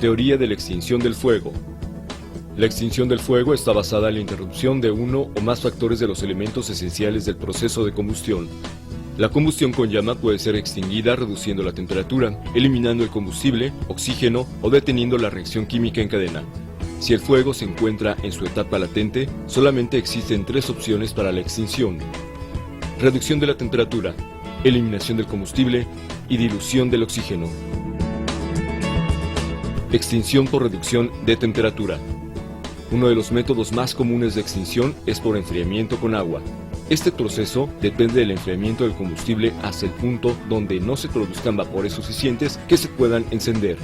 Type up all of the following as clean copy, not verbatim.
Teoría de la extinción del fuego. La extinción del fuego está basada en la interrupción de uno o más factores de los elementos esenciales del proceso de combustión. La combustión con llama puede ser extinguida reduciendo la temperatura, eliminando el combustible, oxígeno o deteniendo la reacción química en cadena. Si el fuego se encuentra en su etapa latente, solamente existen tres opciones para la extinción: reducción de la temperatura, eliminación del combustible y dilución del oxígeno. Extinción por reducción de temperatura. Uno de los métodos más comunes de extinción es por enfriamiento con agua. Este proceso depende del enfriamiento del combustible hasta el punto donde no se produzcan vapores suficientes que se puedan encender.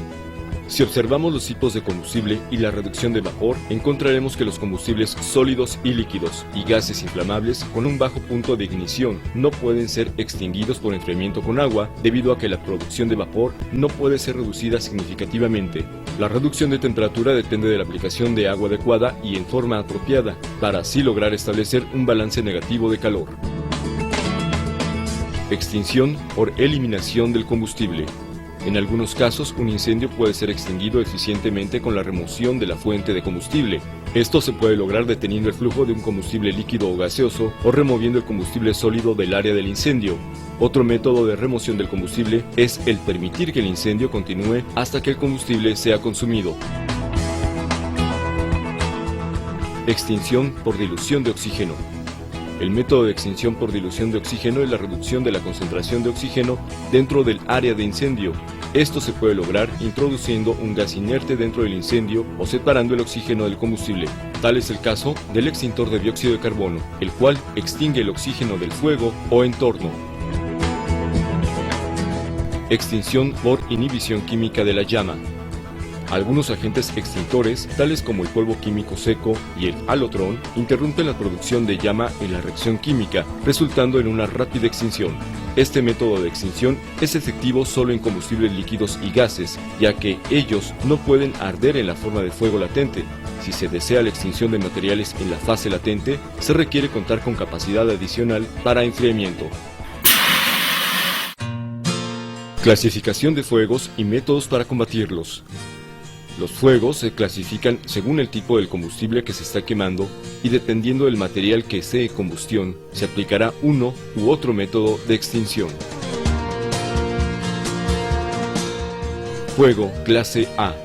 Si observamos los tipos de combustible y la reducción de vapor, encontraremos que los combustibles sólidos y líquidos y gases inflamables con un bajo punto de ignición no pueden ser extinguidos por enfriamiento con agua debido a que la producción de vapor no puede ser reducida significativamente. La reducción de temperatura depende de la aplicación de agua adecuada y en forma apropiada, para así lograr establecer un balance negativo de calor. Extinción por eliminación del combustible. En algunos casos, un incendio puede ser extinguido eficientemente con la remoción de la fuente de combustible. Esto se puede lograr deteniendo el flujo de un combustible líquido o gaseoso o removiendo el combustible sólido del área del incendio. Otro método de remoción del combustible es el permitir que el incendio continúe hasta que el combustible sea consumido. Extinción por dilución de oxígeno. El método de extinción por dilución de oxígeno es la reducción de la concentración de oxígeno dentro del área de incendio. Esto se puede lograr introduciendo un gas inerte dentro del incendio o separando el oxígeno del combustible. Tal es el caso del extintor de dióxido de carbono, el cual extingue el oxígeno del fuego o entorno. Extinción por inhibición química de la llama. Algunos agentes extintores, tales como el polvo químico seco y el halotrón, interrumpen la producción de llama en la reacción química, resultando en una rápida extinción. Este método de extinción es efectivo solo en combustibles líquidos y gases, ya que ellos no pueden arder en la forma de fuego latente. Si se desea la extinción de materiales en la fase latente, se requiere contar con capacidad adicional para enfriamiento. Clasificación de fuegos y métodos para combatirlos. Los fuegos se clasifican según el tipo del combustible que se está quemando y dependiendo del material que esté en combustión, se aplicará uno u otro método de extinción. Fuego clase A.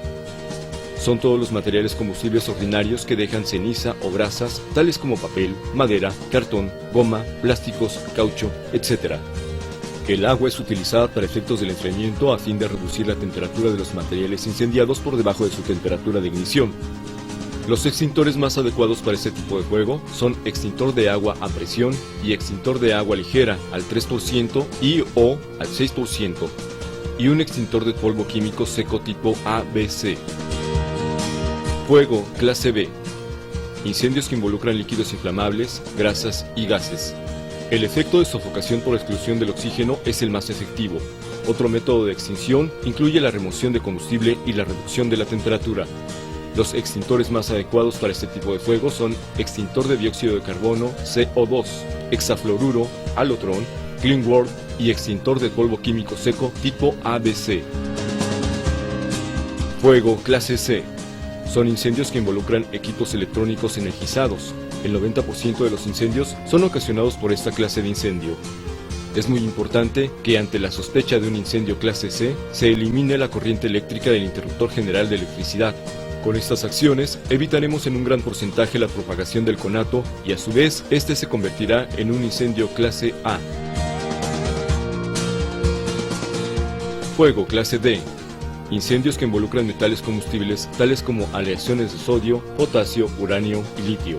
Son todos los materiales combustibles ordinarios que dejan ceniza o brasas, tales como papel, madera, cartón, goma, plásticos, caucho, etc. El agua es utilizada para efectos del enfriamiento a fin de reducir la temperatura de los materiales incendiados por debajo de su temperatura de ignición. Los extintores más adecuados para este tipo de fuego son extintor de agua a presión y extintor de agua ligera al 3% y o al 6%, y un extintor de polvo químico seco tipo ABC. Fuego clase B. Incendios que involucran líquidos inflamables, grasas y gases. El efecto de sofocación por exclusión del oxígeno es el más efectivo. Otro método de extinción incluye la remoción de combustible y la reducción de la temperatura. Los extintores más adecuados para este tipo de fuego son extintor de dióxido de carbono CO2, hexafluoruro, halotrón, Cleanworld y extintor de polvo químico seco tipo ABC. Fuego clase C. Son incendios que involucran equipos electrónicos energizados. El 90% de los incendios son ocasionados por esta clase de incendio. Es muy importante que ante la sospecha de un incendio clase C, se elimine la corriente eléctrica del interruptor general de electricidad. Con estas acciones, evitaremos en un gran porcentaje la propagación del conato y a su vez, este se convertirá en un incendio clase A. Fuego clase D. Incendios que involucran metales combustibles tales como aleaciones de sodio, potasio, uranio y litio.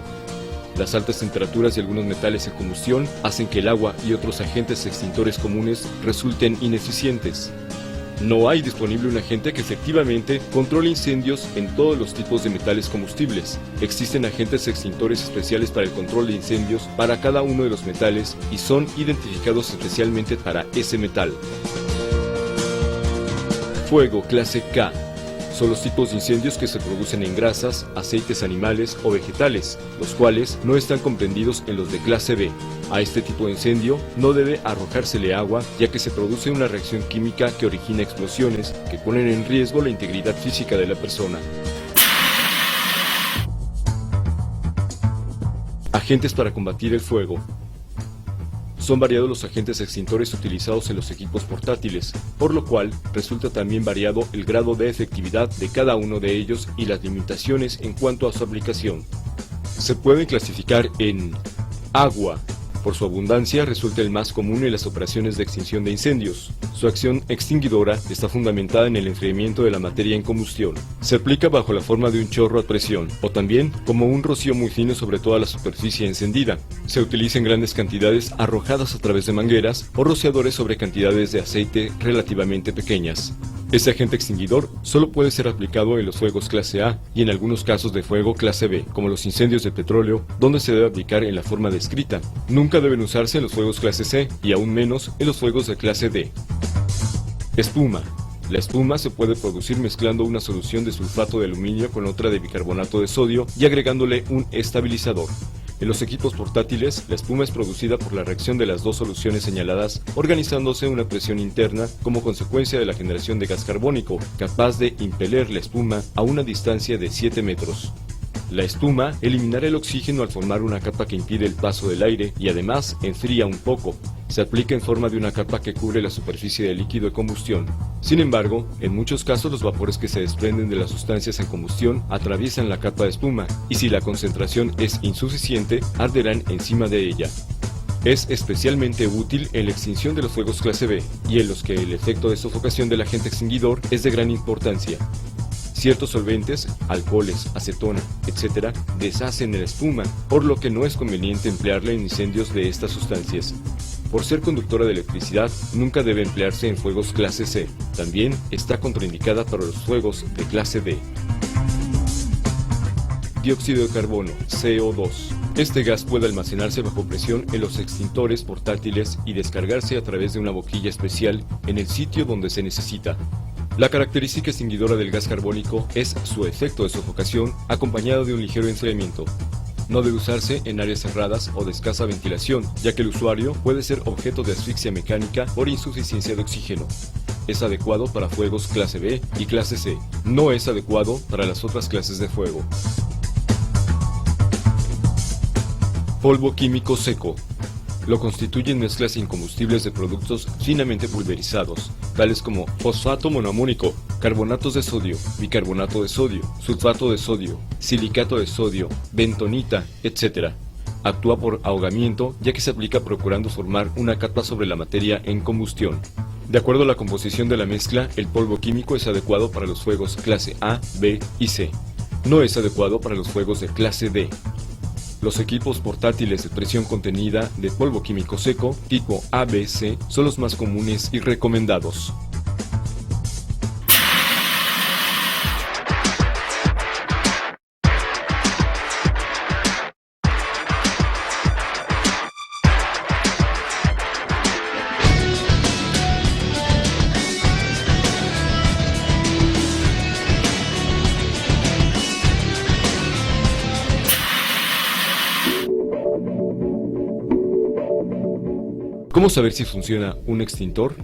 Las altas temperaturas y algunos metales en combustión hacen que el agua y otros agentes extintores comunes resulten ineficientes. No hay disponible un agente que efectivamente controle incendios en todos los tipos de metales combustibles. Existen agentes extintores especiales para el control de incendios para cada uno de los metales y son identificados especialmente para ese metal. Fuego clase K. son los tipos de incendios que se producen en grasas, aceites animales o vegetales, los cuales no están comprendidos en los de clase B. A este tipo de incendio no debe arrojársele agua, ya que se produce una reacción química que origina explosiones que ponen en riesgo la integridad física de la persona. Agentes para combatir el fuego. Son variados los agentes extintores utilizados en los equipos portátiles, por lo cual resulta también variado el grado de efectividad de cada uno de ellos y las limitaciones en cuanto a su aplicación. Se pueden clasificar en agua. Por su abundancia resulta el más común en las operaciones de extinción de incendios. Su acción extinguidora está fundamentada en el enfriamiento de la materia en combustión. Se aplica bajo la forma de un chorro a presión, o también como un rocío muy fino sobre toda la superficie encendida. Se utiliza en grandes cantidades arrojadas a través de mangueras o rociadores sobre cantidades de aceite relativamente pequeñas. Este agente extinguidor solo puede ser aplicado en los fuegos clase A y en algunos casos de fuego clase B, como los incendios de petróleo, donde se debe aplicar en la forma descrita. Nunca deben usarse en los fuegos clase C y aún menos en los fuegos de clase D. Espuma. La espuma se puede producir mezclando una solución de sulfato de aluminio con otra de bicarbonato de sodio y agregándole un estabilizador. En los equipos portátiles, la espuma es producida por la reacción de las dos soluciones señaladas, organizándose una presión interna como consecuencia de la generación de gas carbónico, capaz de impeler la espuma a una distancia de 7 metros. La espuma eliminará el oxígeno al formar una capa que impide el paso del aire y además enfría un poco. Se aplica en forma de una capa que cubre la superficie del líquido de combustión. Sin embargo, en muchos casos los vapores que se desprenden de las sustancias en combustión atraviesan la capa de espuma y si la concentración es insuficiente, arderán encima de ella. Es especialmente útil en la extinción de los fuegos clase B y en los que el efecto de sofocación del agente extinguidor es de gran importancia. Ciertos solventes, alcoholes, acetona, etc., deshacen la espuma, por lo que no es conveniente emplearla en incendios de estas sustancias. Por ser conductora de electricidad, nunca debe emplearse en fuegos clase C. También está contraindicada para los fuegos de clase D. Dióxido de carbono, CO2. Este gas puede almacenarse bajo presión en los extintores portátiles y descargarse a través de una boquilla especial en el sitio donde se necesita. La característica extinguidora del gas carbónico es su efecto de sofocación acompañado de un ligero enfriamiento. No debe usarse en áreas cerradas o de escasa ventilación, ya que el usuario puede ser objeto de asfixia mecánica por insuficiencia de oxígeno. Es adecuado para fuegos clase B y clase C. No es adecuado para las otras clases de fuego. Polvo químico seco. Lo constituyen mezclas incombustibles de productos finamente pulverizados, tales como fosfato monoamónico, carbonatos de sodio, bicarbonato de sodio, sulfato de sodio, silicato de sodio, bentonita, etc. Actúa por ahogamiento, ya que se aplica procurando formar una capa sobre la materia en combustión. De acuerdo a la composición de la mezcla, el polvo químico es adecuado para los fuegos clase A, B y C. No es adecuado para los fuegos de clase D. Los equipos portátiles de presión contenida de polvo químico seco tipo ABC son los más comunes y recomendados. ¿Cómo saber si funciona un extintor?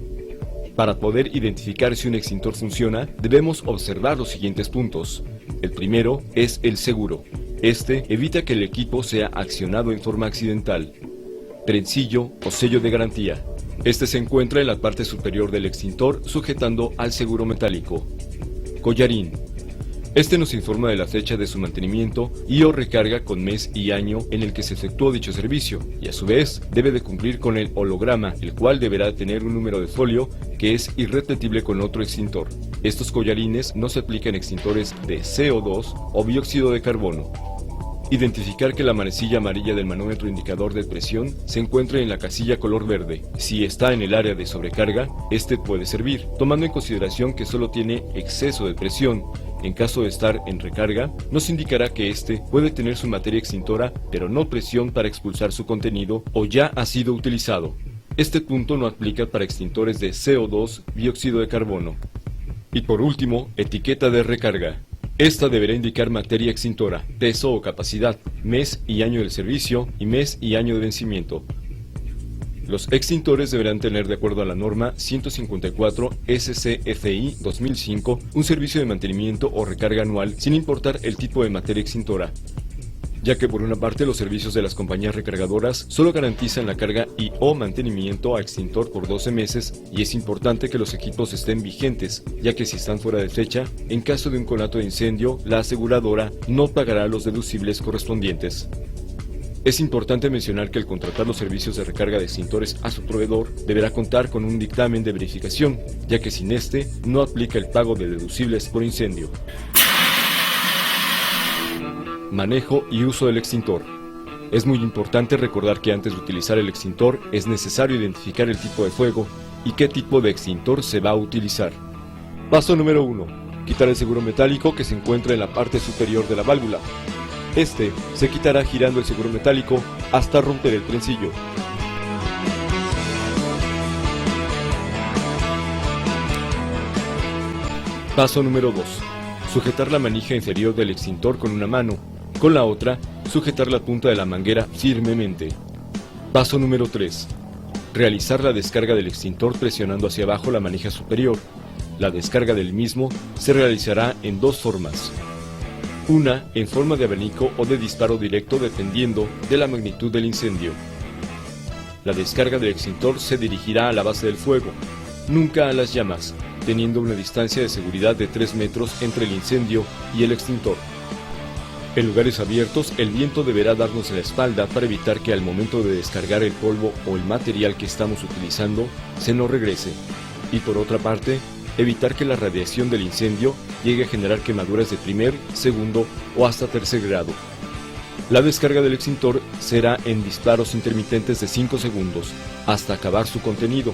Para poder identificar si un extintor funciona, debemos observar los siguientes puntos. El primero es el seguro. Este evita que el equipo sea accionado en forma accidental. Prensillo o sello de garantía. Este se encuentra en la parte superior del extintor sujetando al seguro metálico. Collarín. Este nos informa de la fecha de su mantenimiento y o recarga con mes y año en el que se efectuó dicho servicio, y a su vez debe de cumplir con el holograma, el cual deberá tener un número de folio que es irrepetible con otro extintor. Estos collarines no se aplican en extintores de CO2 o dióxido de carbono. Identificar que la manecilla amarilla del manómetro indicador de presión se encuentre en la casilla color verde. Si está en el área de sobrecarga, este puede servir, tomando en consideración que solo tiene exceso de presión. En caso de estar en recarga, nos indicará que este puede tener su materia extintora, pero no presión para expulsar su contenido o ya ha sido utilizado. Este punto no aplica para extintores de CO2, dióxido de carbono. Y por último, etiqueta de recarga. Esta deberá indicar materia extintora, peso o capacidad, mes y año del servicio y mes y año de vencimiento. Los extintores deberán tener, de acuerdo a la norma 154 SCFI 2005, un servicio de mantenimiento o recarga anual sin importar el tipo de materia extintora, ya que por una parte los servicios de las compañías recargadoras solo garantizan la carga y o mantenimiento a extintor por 12 meses y es importante que los equipos estén vigentes, ya que si están fuera de fecha, en caso de un conato de incendio, la aseguradora no pagará los deducibles correspondientes. Es importante mencionar que al contratar los servicios de recarga de extintores a su proveedor, deberá contar con un dictamen de verificación, ya que sin este no aplica el pago de deducibles por incendio. Manejo y uso del extintor. Es muy importante recordar que antes de utilizar el extintor es necesario identificar el tipo de fuego y qué tipo de extintor se va a utilizar. Paso número 1. Quitar el seguro metálico que se encuentra en la parte superior de la válvula. Este se quitará girando el seguro metálico hasta romper el trencillo. Paso número 2. Sujetar la manija inferior del extintor con una mano, con la otra, sujetar la punta de la manguera firmemente. Paso número 3. Realizar la descarga del extintor presionando hacia abajo la manija superior. La descarga del mismo se realizará en dos formas. Una en forma de abanico o de disparo directo dependiendo de la magnitud del incendio. La descarga del extintor se dirigirá a la base del fuego, nunca a las llamas, teniendo una distancia de seguridad de 3 metros entre el incendio y el extintor. En lugares abiertos, el viento deberá darnos en la espalda para evitar que al momento de descargar el polvo o el material que estamos utilizando se nos regrese. Y por otra parte, evitar que la radiación del incendio llegue a generar quemaduras de primer, segundo o hasta tercer grado. La descarga del extintor será en disparos intermitentes de 5 segundos, hasta acabar su contenido.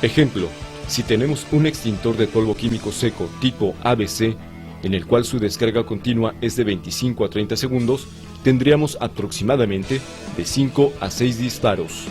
Ejemplo, si tenemos un extintor de polvo químico seco tipo ABC, en el cual su descarga continua es de 25 a 30 segundos, tendríamos aproximadamente de 5 a 6 disparos.